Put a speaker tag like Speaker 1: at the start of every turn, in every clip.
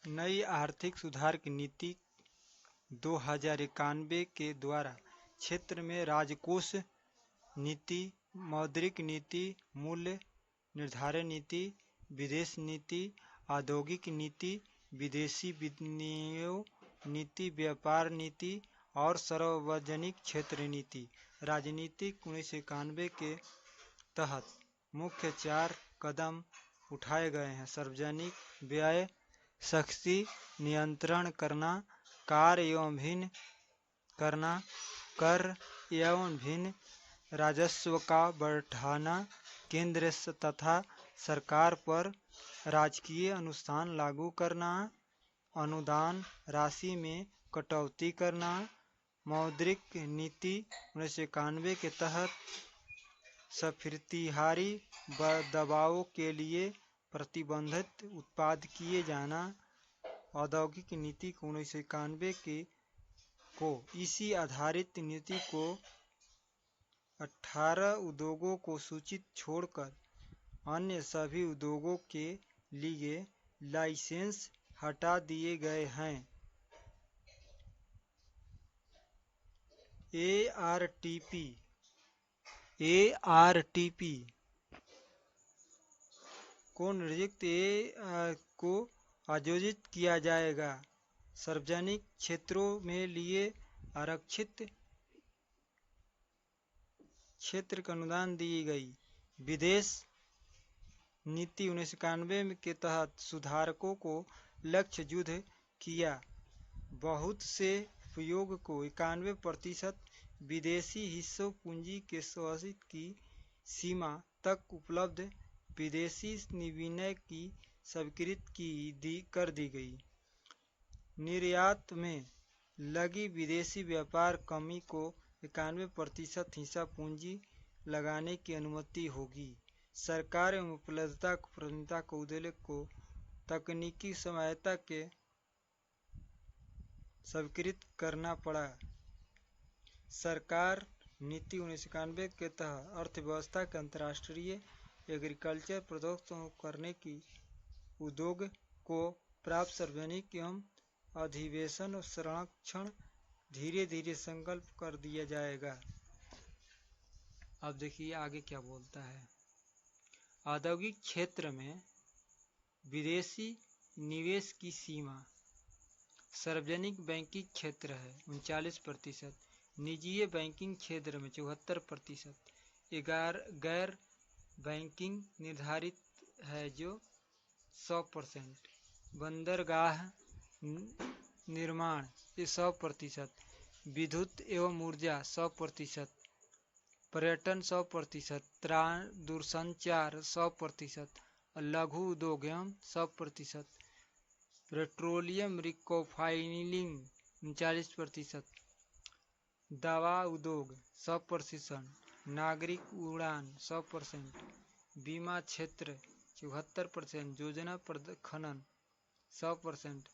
Speaker 1: नई आर्थिक सुधार की नीति 2091 के द्वारा क्षेत्र में राजकोष नीति, मौद्रिक नीति, मूल्य निर्धारण नीति, विदेश नीति, औद्योगिक नीति, विदेशी विनियोग नीति, व्यापार नीति और सार्वजनिक क्षेत्र नीति। राजनीतिक 1991 के तहत मुख्य 4 कदम उठाए गए हैं। सार्वजनिक व्यय सख्ती नियंत्रण करना, कार एवं भिन्न करना, कर एवं भिन्न राजस्व का बढ़ाना, केंद्र तथा सरकार पर राजकीय अनुदान लागू करना, अनुदान राशि में कटौती करना। मौद्रिक नीति 1991 के तहत स्फीतिहारी दबावों के लिए प्रतिबंधित उत्पाद किए जाना। औद्योगिक नीति 1991 को इसी आधारित नीति को 18 उद्योगों को सूचित छोड़कर अन्य सभी उद्योगों के लिए लाइसेंस हटा दिए गए हैं। ARTP को निर्दिष्ट को आयोजित किया जाएगा। सार्वजनिक क्षेत्रों में लिए आरक्षित क्षेत्र का अनुदान दी गई। विदेश नीति 1991 के तहत सुधारकों को लक्ष्ययुक्त किया। बहुत से उपयोग को 91% विदेशी हिस्सों पूंजी के स्वामित्व की सीमा तक उपलब्ध विदेशी विनिमय की स्वीकृति कर दी गई। निर्यात में लगी विदेशी व्यापार कमी को 91% हिस्सा पूंजी लगाने की अनुमति होगी। सरकार एवं उपलब्धता प्राथमिकता को उद्योग को तकनीकी सहायता के स्वीकृत करना पड़ा। सरकार नीति 1991 के तहत अर्थव्यवस्था के अंतर्राष्ट्रीय एग्रीकल्चर प्रोडक्शन करने की उद्योग को प्राप्त सार्वजनिक एवं अधिवेशन संरक्षण धीरे धीरे संकल्प कर दिया जाएगा। अब देखिए आगे क्या बोलता है। औद्योगिक क्षेत्र में विदेशी निवेश की सीमा सार्वजनिक बैंकिंग क्षेत्र है 39%, निजी बैंकिंग क्षेत्र में 74%, गैर बैंकिंग निर्धारित है जो 100%, बंदरगाह निर्माण 100%, विद्युत एवं ऊर्जा 100%, पर्यटन 100%, दूरसंचार 100%, लघु उद्योग एवं 100%, पेट्रोलियम रिफाइनिंग 39%, दवा उद्योग 100%, नागरिक उड़ान 100%, बीमा क्षेत्र 74%, योजना खनन 100%,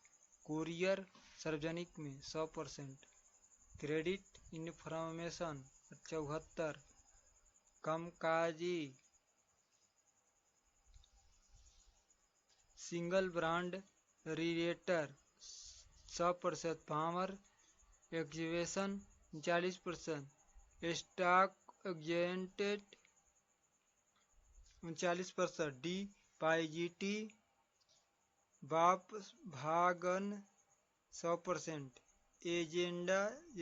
Speaker 1: कुरियर सार्वजनिक में 100%, क्रेडिट इन्फॉर्मेशन 74%, कामकाजी single brand retailer 100%, power acquisition 40%, stock exchange 39%, depository भागन 100%, एजेंडा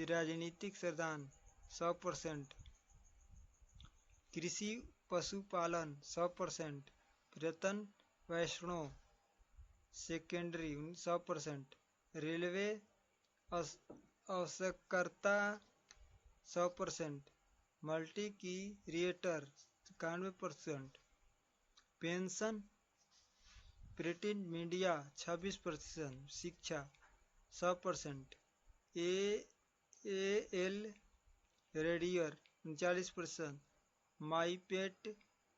Speaker 1: राजनीतिक सरदान 100%, कृषि पशुपालन 100%, पर्यटन वैष्णो सेकेंडरी 100%, रेलवे आवश्यकता 100%, मल्टी की रिएटर 91%, पेंशन प्रिंट मीडिया 26%, शिक्षा 100%, एल रेडियर 39%, माईपेट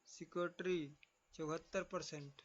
Speaker 1: सिक्योरिटी 74%।